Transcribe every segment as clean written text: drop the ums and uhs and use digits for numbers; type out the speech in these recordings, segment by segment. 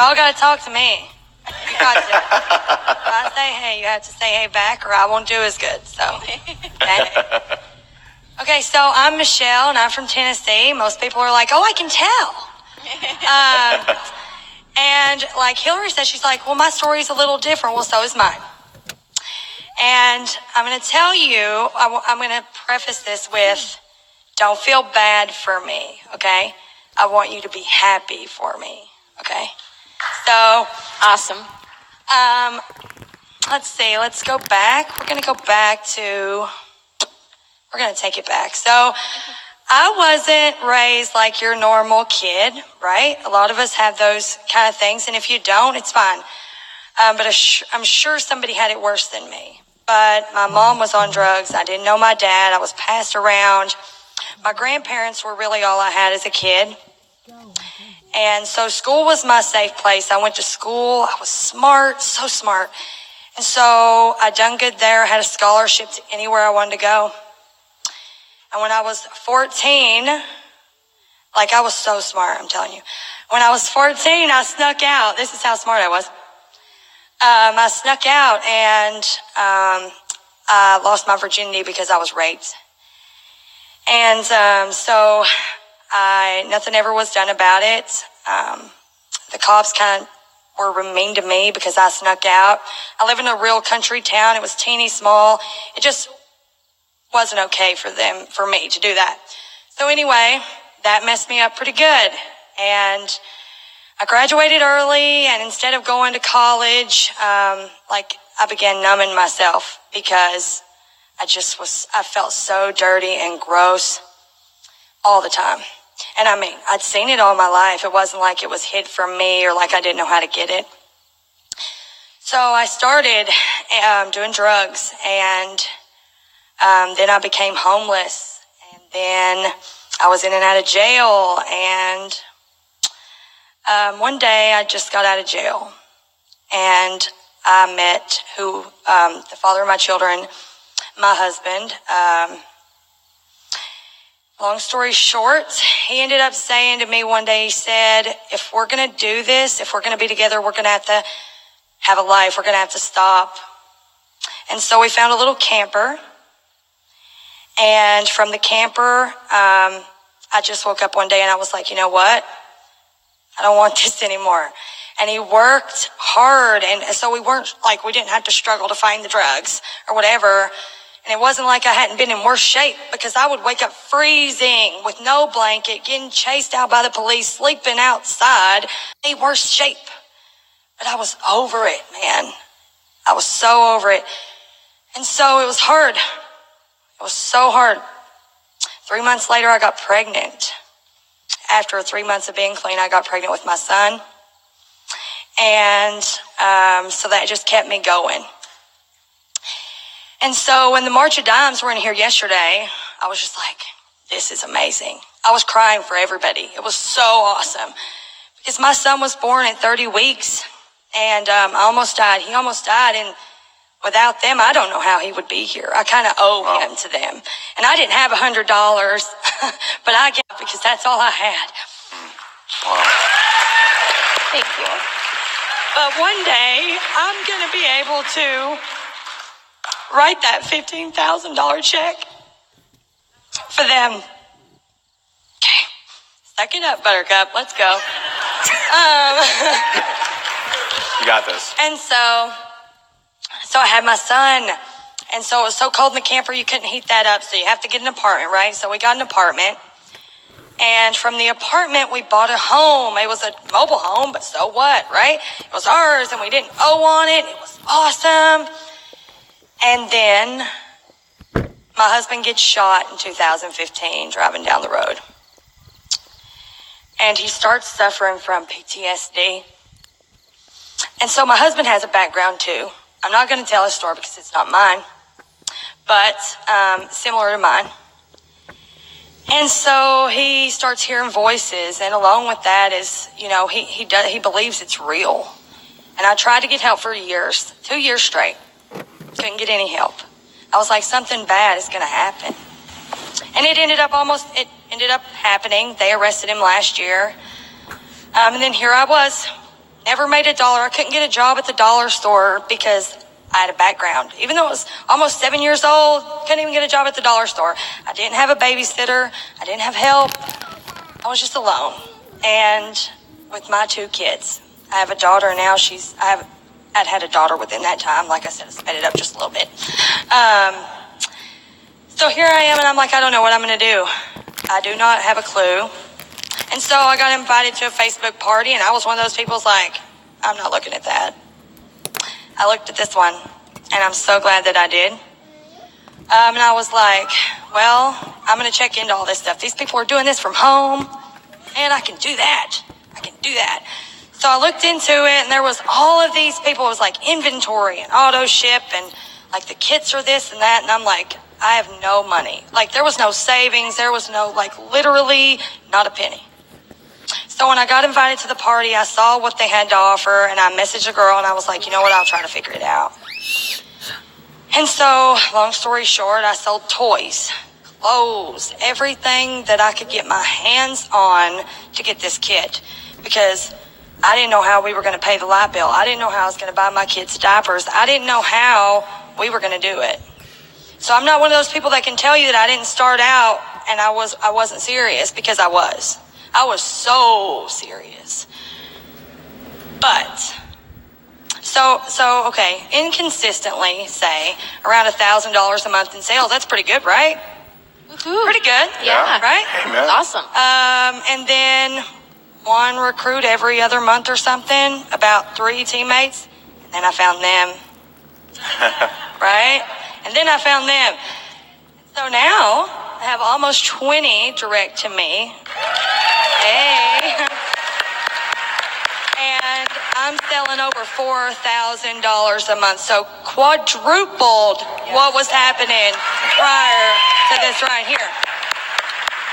y'all got to talk to me. You got to. If I say hey, you have to say hey back, or I won't do as good. So, okay. So I'm Michelle, and I'm from Tennessee. Most people are like, "Oh, I can tell." And like Hillary said, she's like, "Well, my story's a little different." Well, so is mine. And I'm going to tell you, I'm going to preface this with, don't feel bad for me, okay? I want you to be happy for me, okay? So, awesome. Let's see, let's go back. We're going to take it back. So, I wasn't raised like your normal kid, right? A lot of us have those kind of things, and if you don't, it's fine. But I'm sure somebody had it worse than me. But my mom was on drugs. I didn't know my dad. I was passed around. My grandparents were really all I had as a kid. And so school was my safe place. I went to school. I was smart, so smart. And so I done good there. I had a scholarship to anywhere I wanted to go. And when I was 14, like I was so smart, I'm telling you. When I was 14, I snuck out. This is how smart I was. I snuck out and I lost my virginity because I was raped. And so nothing ever was done about it. The cops kind of were mean to me because I snuck out. I live in a real country town. It was teeny small. It just wasn't okay for me to do that. So anyway, that messed me up pretty good. And I graduated early, and instead of going to college, I began numbing myself because I felt so dirty and gross all the time. And I mean, I'd seen it all my life. It wasn't like it was hid from me or like I didn't know how to get it. So I started doing drugs, and then I became homeless, and then I was in and out of jail, and one day I just got out of jail, and I met the father of my children, my husband. Long story short, he ended up saying to me one day, he said, if we're going to do this, if we're going to be together, we're going to have to have a life. We're going to have to stop. And so we found a little camper. And from the camper, I just woke up one day and I was like, you know what? I don't want this anymore. And he worked hard. And so we didn't have to struggle to find the drugs or whatever. And it wasn't like I hadn't been in worse shape, because I would wake up freezing with no blanket, getting chased out by the police, sleeping outside, in worse shape. But I was over it, man. I was so over it. And so it was hard. It was so hard. 3 months later, I got pregnant. After 3 months of being clean, I got pregnant with my son. And so that just kept me going. And so when the March of Dimes were in here yesterday, I was just like, this is amazing. I was crying for everybody. It was so awesome. Because my son was born at 30 weeks, and I almost died. He almost died, and without them, I don't know how he would be here. I kind of owe him to them. And I didn't have $100, but I gave because that's all I had. Wow. Thank you. But one day, I'm going to be able to write that $15,000 check for them. Okay. Suck it up, Buttercup. Let's go. You got this. And so I had my son, and so it was so cold in the camper you couldn't heat that up, so you have to get an apartment, right? So we got an apartment, and from the apartment we bought a home. It was a mobile home, but so what, right? It was ours, and we didn't owe on it. It was awesome. And then my husband gets shot in 2015 driving down the road, and he starts suffering from PTSD. And so my husband has a background too. I'm not going to tell his story because it's not mine, but similar to mine. And so he starts hearing voices, and along with that is, he believes it's real. And I tried to get help for years, 2 years straight. Couldn't get any help. I was like, something bad is going to happen. And it ended up happening. They arrested him last year. And then here I was, Never made $1. I couldn't get a job at the dollar store because I had a background. Even though I was almost 7 years old, couldn't even get a job at the dollar store. I didn't have a babysitter. I didn't have help. I was just alone. And with my 2 kids, I have a daughter now. I'd had a daughter within that time. Like I said, I sped it up just a little bit. So here I am, and I'm like, I don't know what I'm going to do. I do not have a clue. And so I got invited to a Facebook party, and I was one of those people who's like, I'm not looking at that. I looked at this one, and I'm so glad that I did. And I was like, well, I'm going to check into all this stuff. These people are doing this from home, and I can do that. I can do that. So I looked into it, and there was all of these people. It was like inventory and auto ship, and like the kits are this and that. And I'm like, I have no money. Like there was no savings. There was no, like literally not a penny. So when I got invited to the party, I saw what they had to offer, and I messaged a girl, and I was like, you know what, I'll try to figure it out. And so, long story short, I sold toys, clothes, everything that I could get my hands on to get this kit, because I didn't know how we were going to pay the light bill. I didn't know how I was going to buy my kids diapers. I didn't know how we were going to do it. So I'm not one of those people that can tell you that I didn't start out and I wasn't serious, because I was. I was so serious. But, so okay, inconsistently, say, around $1,000 a month in sales. That's pretty good, right? Woo-hoo. Pretty good. Yeah. Right? Amen. Awesome. And then one recruit every other month or something, about 3 teammates. And then I found them. Right? And then I found them. So now I have almost 20 direct to me. Hey. And I'm selling over $4,000 a month. So quadrupled what was happening prior to this right here.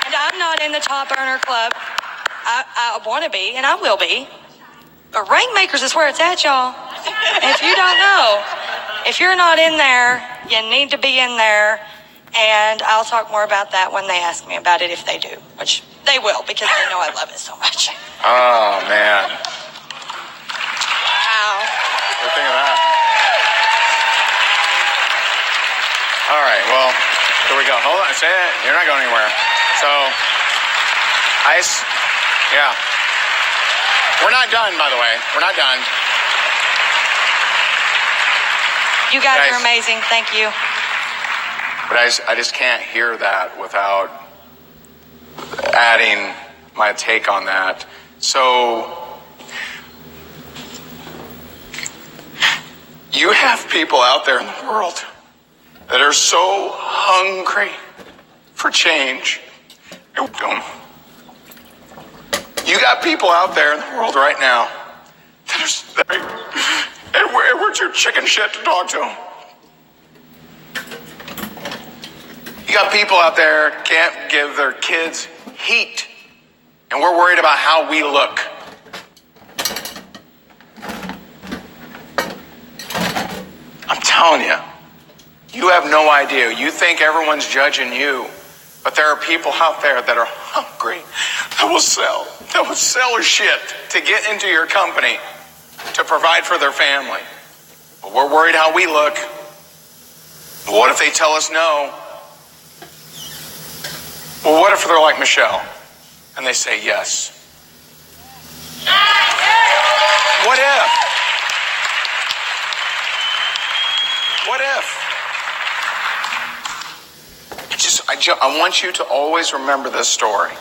And I'm not in the top earner club. I want to be, and I will be. But Rainmakers is where it's at, y'all. If you don't know, if you're not in there, you need to be in there. And I'll talk more about that when they ask me about it, if they do, which they will, because they know I love it so much. Oh, man. Wow. What do you think of that? All right, well, here we go. Hold on, say it. You're not going anywhere. So, yeah. We're not done, by the way. We're not done. You guys are amazing. Thank you. But I just can't hear that without adding my take on that. So, you have people out there in the world that are so hungry for change. You got people out there in the world right now that are, and we're too chicken shit to talk to them. You got people out there can't give their kids heat, and we're worried about how we look. I'm telling you, you have no idea. You think everyone's judging you, but there are people out there that are hungry, that will sell their shit to get into your company to provide for their family. But we're worried how we look. But what if they tell us no? Well, what if they're like Michelle and they say yes? What if? What if? I want you to always remember this story,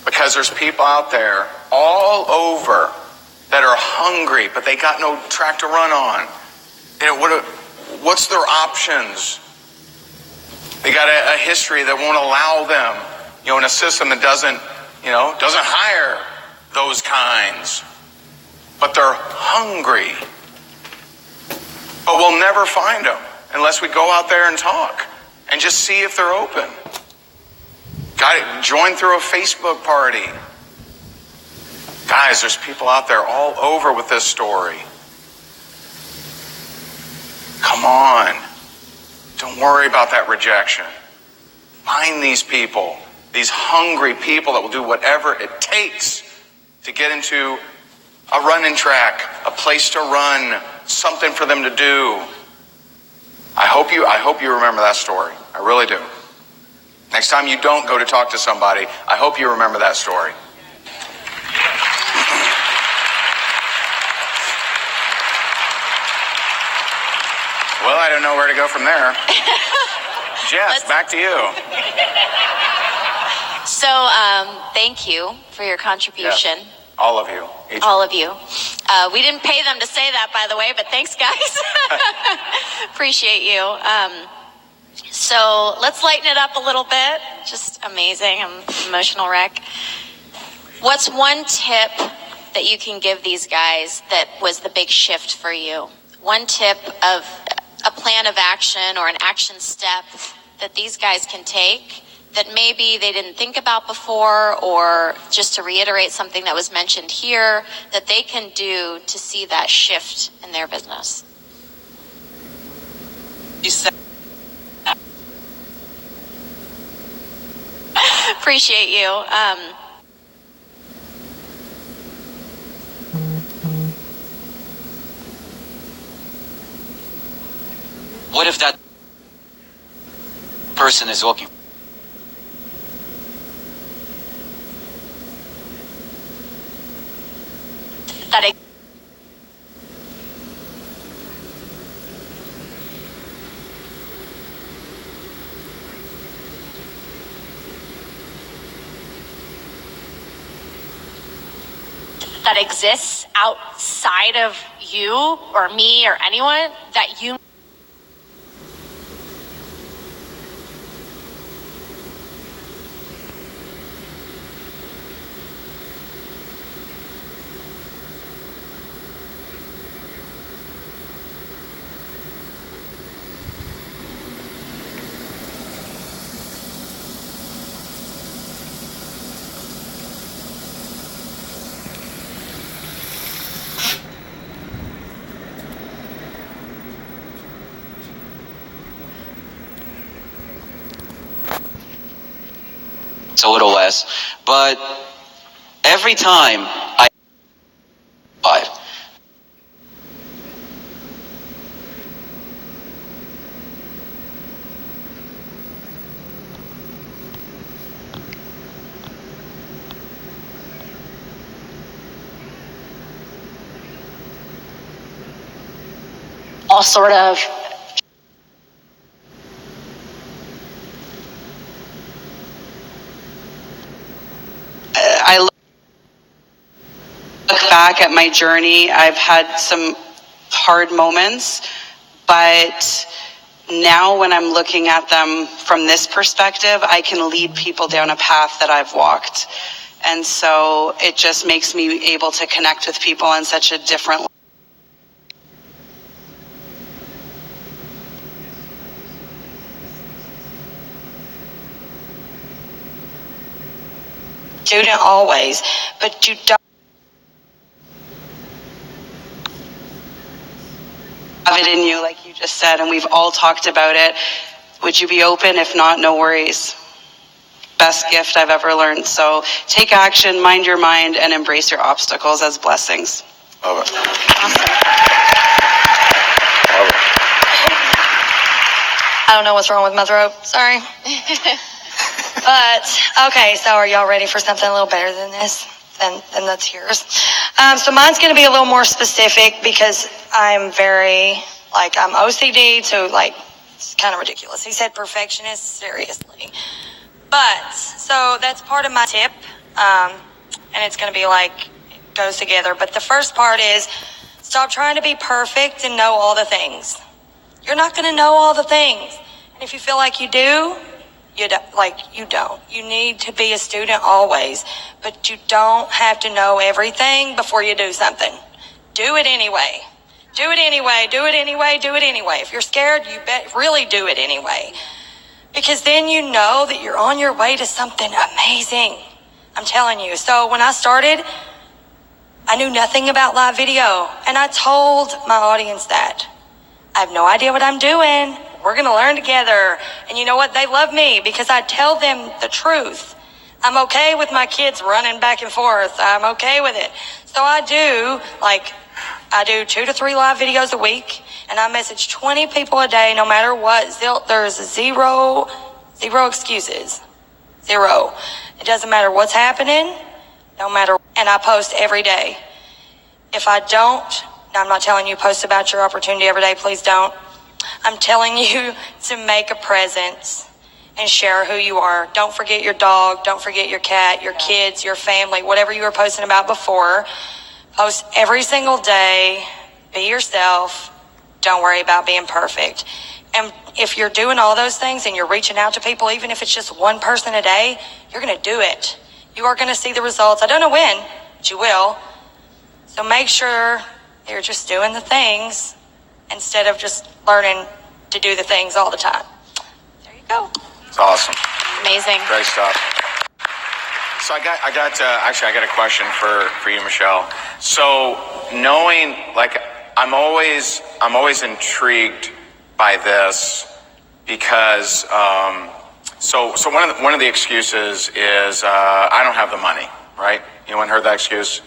because there's people out there all over that are hungry, but they got no track to run on. What's their options? They got a history that won't allow them, in a system that doesn't hire those kinds. But they're hungry. But we'll never find them unless we go out there and talk and just see if they're open. Join through a Facebook party. Guys, there's people out there all over with this story. Come on. Don't worry about that rejection. Find these people, these hungry people that will do whatever it takes to get into a running track, a place to run, something for them to do. I hope you remember that story. I really do. Next time you don't go to talk to somebody, I hope you remember that story. Well, I don't know where to go from there. Jess, back to you. So, thank you for your contribution. Yes. All of you. All of you. We didn't pay them to say that, by the way, but thanks, guys. Appreciate you. So let's lighten it up a little bit. Just amazing. I'm an emotional wreck. What's one tip that you can give these guys that was the big shift for you? One tip of a plan of action or an action step that these guys can take that maybe they didn't think about before, or just to reiterate something that was mentioned here that they can do to see that shift in their business? You said Appreciate you. What if that person is looking? That exists outside of you or me or anyone that you It's a little less, but every time I all sort of I look back at my journey. I've had some hard moments, but now when I'm looking at them from this perspective, I can lead people down a path that I've walked. And so it just makes me able to connect with people on such a different level. Student always, but you don't have it in you, like you just said, and we've all talked about it. Would you be open? If not, no worries. Best gift I've ever learned. So take action, mind your mind, and embrace your obstacles as blessings. Love it. awesome. Love it. I don't know what's wrong with my throat. Sorry. But, okay, so are y'all ready for something a little better than this? Than the tears? So mine's going to be a little more specific because I'm very, I'm OCD to, it's kind of ridiculous. He said perfectionist, seriously. But, so that's part of my tip, and it's going to be it goes together. But the first part is stop trying to be perfect and know all the things. You're not going to know all the things. And if you feel like you do, you don't. You need to be a student always, but you don't have to know everything before you do something. Do it anyway. Do it anyway. Do it anyway. Do it anyway. If you're scared, you really do it anyway. Because then you know that you're on your way to something amazing. I'm telling you. So when I started, I knew nothing about live video, and I told my audience that. I have no idea what I'm doing. We're going to learn together. And you know what? They love me because I tell them the truth. I'm okay with my kids running back and forth. I'm okay with it. So I do 2 to 3 live videos a week, and I message 20 people a day, no matter what. There's zero excuses. Zero. It doesn't matter what's happening, no matter, and I post every day. If I don't, I'm not telling you post about your opportunity every day, please don't. I'm telling you to make a presence and share who you are. Don't forget your dog, don't forget your cat, your kids, your family, whatever you were posting about before. Post every single day, be yourself, don't worry about being perfect. And if you're doing all those things and you're reaching out to people, even if it's just one person a day, you're going to do it. You are going to see the results. I don't know when, but you will. So make sure you're just doing the things instead of just learning to do the things all the time. There you go. It's awesome. Amazing. Great stuff. So I got a question for you, Michelle. So knowing, like, I'm always intrigued by this because so one of the excuses is I don't have the money, right? Anyone heard that excuse?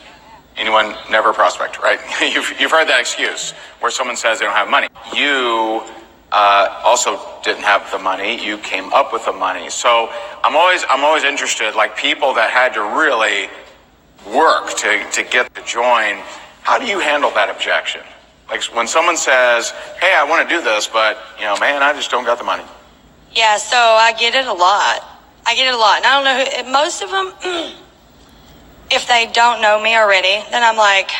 Anyone never prospect, right? You've heard that excuse where someone says they don't have money. You also didn't have the money. You came up with the money. So I'm always interested, like people that had to really work to get to join. How do you handle that objection? Like when someone says, "Hey, I want to do this, but man, I just don't got the money." Yeah, so I get it a lot. And I don't know who, most of them, if they don't know me already, then I'm like,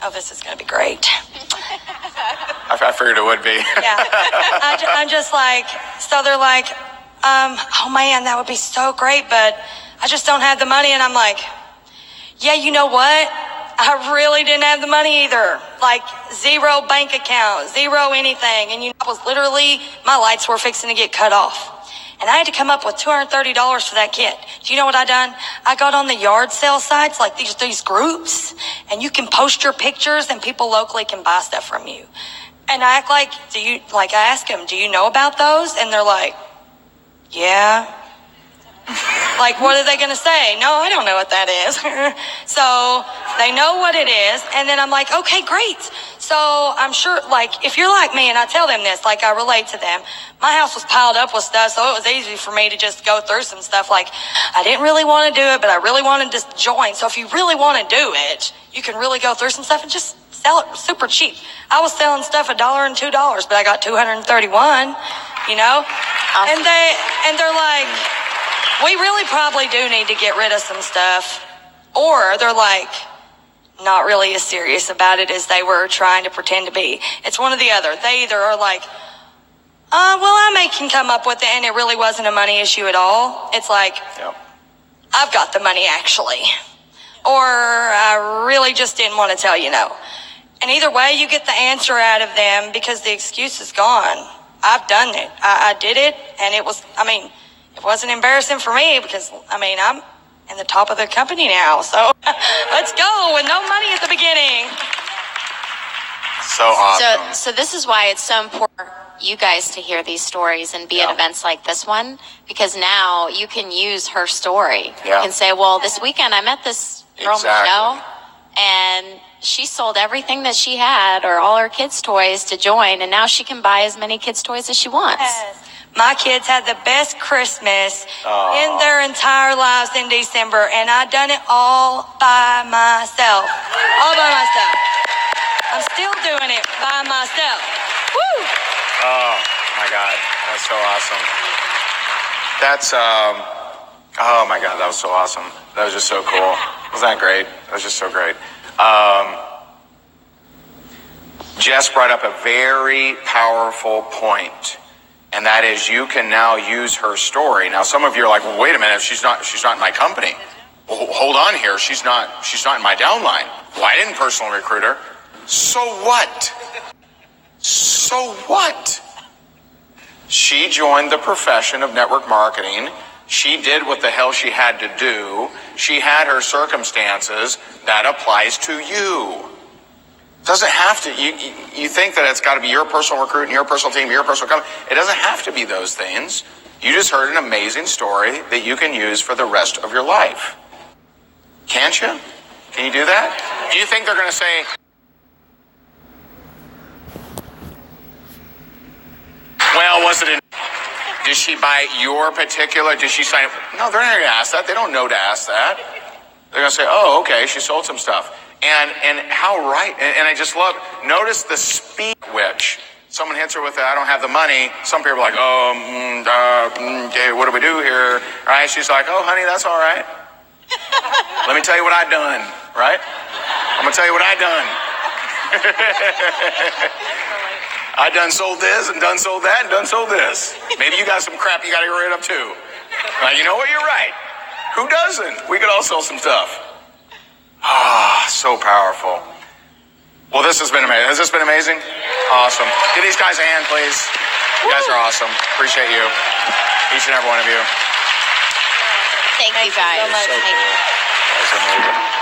oh, this is going to be great. I figured it would be. Yeah. I'm just like, so they're like, oh man, that would be so great, but I just don't have the money. And I'm like, yeah, you know what? I really didn't have the money either. Like zero bank account, zero anything. And I was literally, my lights were fixing to get cut off. And I had to come up with $230 for that kit. Do you know what I done? I got on the yard sale sites, like these groups, and you can post your pictures and people locally can buy stuff from you. And I act like, I ask them, do you know about those? And they're like, yeah. Like, what are they going to say? No, I don't know what that is. So they know what it is. And then I'm like, okay, great. So I'm sure, like, if you're like me and I tell them this, like I relate to them, my house was piled up with stuff. So it was easy for me to just go through some stuff. Like I didn't really want to do it, but I really wanted to join. So if you really want to do it, you can really go through some stuff and just sell it super cheap. I was selling stuff $1 and $2, but I got 231, awesome. And they're like, we really probably do need to get rid of some stuff. Or they're like, not really as serious about it as they were trying to pretend to be. It's one or the other. They either are like, well, I can come up with it, and it really wasn't a money issue at all. It's like, yep. I've got the money actually. Or I really just didn't want to tell you no. And either way, you get the answer out of them because the excuse is gone. I've done it. I did it, and it wasn't embarrassing for me because, I'm in the top of the company now. So let's go with no money at the beginning. So awesome. So this is why it's so important for you guys to hear these stories and be at events like this one, because now you can use her story. Yeah. You can say, well, this weekend I met this girl, Michelle, and she sold everything that she had or all her kids' toys to join, and now she can buy as many kids' toys as she wants. Yes. My kids had the best Christmas in their entire lives in December, and I done it all by myself. All by myself. I'm still doing it by myself. Woo! Oh, my God. That's so awesome. That's, oh, my God, that was so awesome. That was just so cool. Wasn't that great? That was just so great. Jess brought up a very powerful point. And that is, you can now use her story. Now, some of you are like, well, wait a minute, she's not in my company. Well, hold on here. She's not in my downline. Well, I didn't personal recruit her. So what? So what? She joined the profession of network marketing. She did what the hell she had to do. She had her circumstances. That applies to you. Doesn't have to. You think that it's got to be your personal recruit and your personal team, your personal company. It doesn't have to be those things. You just heard an amazing story that you can use for the rest of your life. Can't you? Can you do that? Do you think they're going to say, well, was it in... Did she buy your particular... Did she sign up? No, they're not going to ask that. They don't know to ask that. They're going to say, oh, okay, she sold some stuff. And how right... And I just love... Notice the speed which... Someone hits her with I don't have the money. Some people are like, okay, what do we do here? Right? She's like, oh, honey, that's all right. Let me tell you what I done, right? I'm going to tell you what I done. I done sold this and done sold that and done sold this. Maybe you got some crap you got to get rid of too. Like, you know what? You're right. Who doesn't? We could all sell some stuff. Ah, so powerful. Well, this has been amazing. Has this been amazing? Awesome. Give these guys a hand, please. You guys are awesome. Appreciate you. Each and every one of you. Thank you guys. So cool. That was amazing.